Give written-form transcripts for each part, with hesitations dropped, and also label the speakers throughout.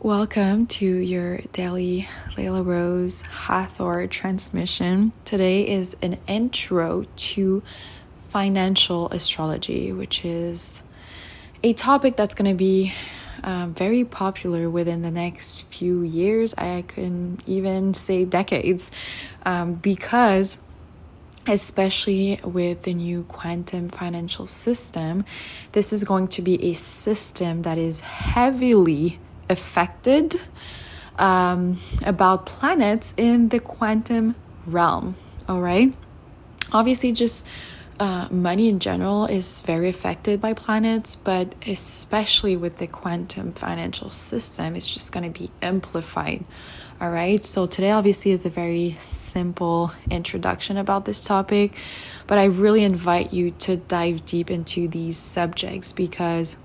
Speaker 1: Welcome to your daily Layla Rose Hathor transmission. Today is an intro to financial astrology, which is a topic that's going to be very popular within the next few years. I can even say decades, because especially with the new quantum financial system, this is going to be a system that is heavily affected about planets in the quantum realm. All right. Obviously, just money in general is very affected by planets, but especially with the quantum financial system, it's just going to be amplified. All right. So today, obviously, is a very simple introduction about this topic, but I really invite you to dive deep into these subjects because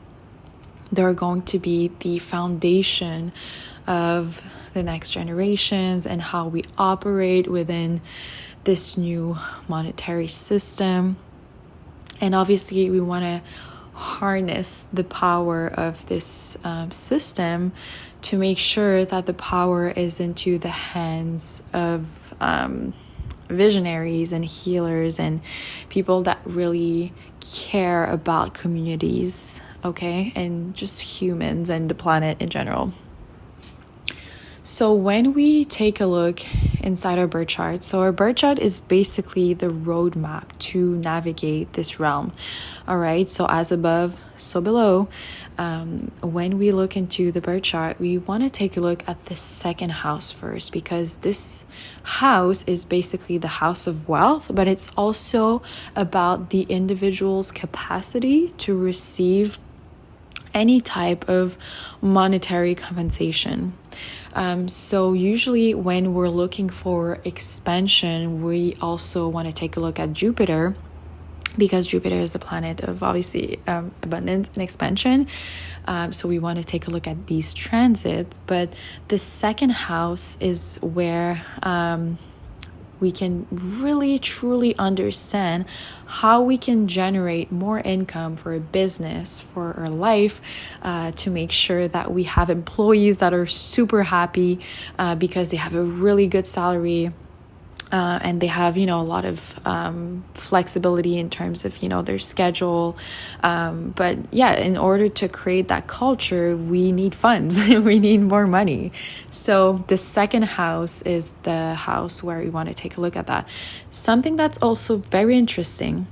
Speaker 1: they're going to be the foundation of the next generations and how we operate within this new monetary system. And obviously, we want to harness the power of this system to make sure that the power is into the hands of visionaries and healers and people that really care about communities, okay, and just humans and the planet in general. So when we take a look inside our birth chart, so our birth chart is basically the roadmap to navigate this realm. All right, so as above, so below. When we look into the birth chart, we want to take a look at the second house first, because this house is basically the house of wealth, but it's also about the individual's capacity to receive any type of monetary compensation. So usually when we're looking for expansion, we also want to take a look at Jupiter, because Jupiter is the planet of obviously abundance and expansion. So we want to take a look at these transits. But the second house is where we can really truly understand how we can generate more income for a business, for our life, to make sure that we have employees that are super happy because they have a really good salary. And they have, a lot of flexibility in terms of, their schedule. But yeah, in order to create that culture, we need funds. We need more money. So the second house is the house where we want to take a look at that. Something that's also very interesting.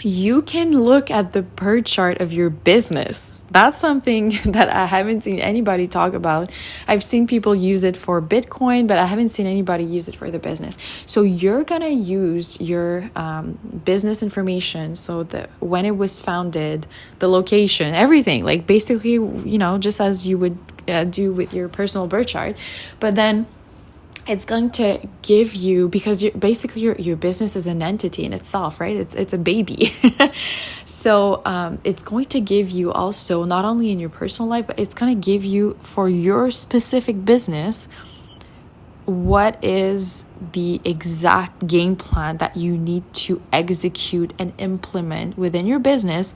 Speaker 1: You can look at the birth chart of your business. That's something that I haven't seen anybody talk about. I've seen people use it for Bitcoin, but I haven't seen anybody use it for the business. So you're going to use your business information. So when it was founded, the location, everything, like basically, just as you would do with your personal birth chart. But then it's going to give you, because your business is an entity in itself, right? It's a baby. So it's going to give you also, not only in your personal life, but it's going to give you for your specific business, what is the exact game plan that you need to execute and implement within your business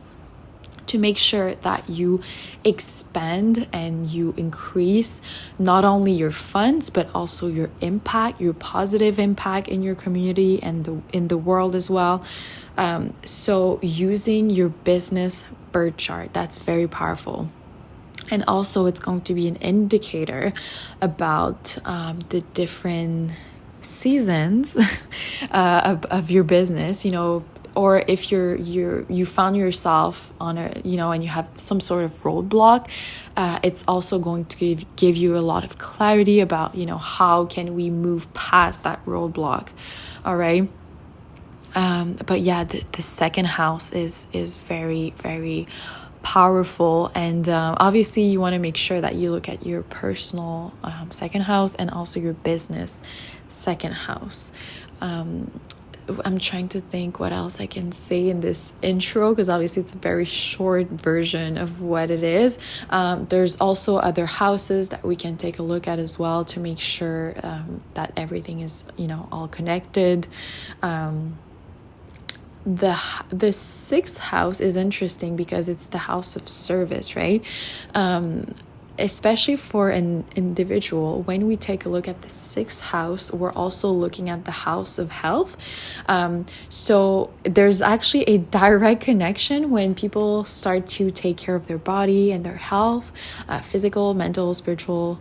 Speaker 1: to make sure that you expand and you increase not only your funds, but also your impact, your positive impact in your community and in the world as well. So using your business birth chart, that's very powerful. And also it's going to be an indicator about the different seasons of your business, or if you found yourself on a, and you have some sort of roadblock, it's also going to give you a lot of clarity about, how can we move past that roadblock. All right. But yeah, the second house is very, very powerful. And obviously you want to make sure that you look at your personal second house and also your business second house. I'm trying to think what else I can say in this intro, because obviously it's a very short version of what it is. There's also other houses that we can take a look at as well to make sure that everything is, all connected. The sixth house is interesting because it's the house of service, right? especially for an individual, when we take a look at the sixth house, we're also looking at the house of health. So there's actually a direct connection when people start to take care of their body and their health, physical, mental, spiritual,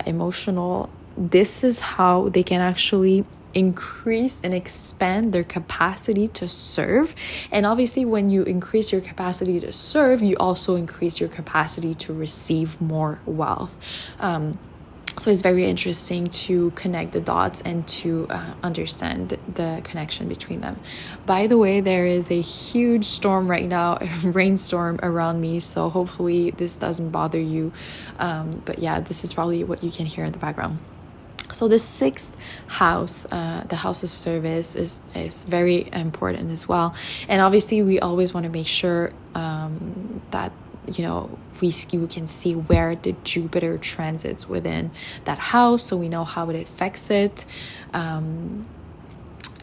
Speaker 1: emotional. This is how they can actually increase and expand their capacity to serve. And obviously, when you increase your capacity to serve, you also increase your capacity to receive more wealth. So it's very interesting to connect the dots and to understand the connection between them. By the way, there is a huge storm right now, a rainstorm around me, so hopefully this doesn't bother you. But yeah, this is probably what you can hear in the background. So the sixth house, the house of service, is very important as well. And obviously, we always want to make sure that we can see where the Jupiter transits within that house, so we know how it affects it.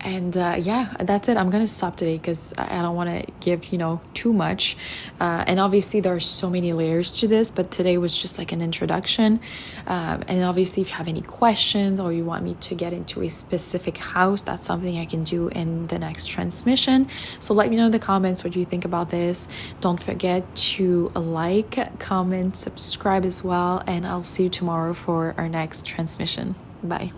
Speaker 1: And yeah, that's it. I'm gonna stop today because I don't want to give too much, and obviously there are so many layers to this, but today was just like an introduction. And obviously, if you have any questions or you want me to get into a specific house, that's something I can do in the next transmission. So let me know in the comments what you think about this. Don't forget to like, comment, subscribe as well, and I'll see you tomorrow for our next transmission. Bye.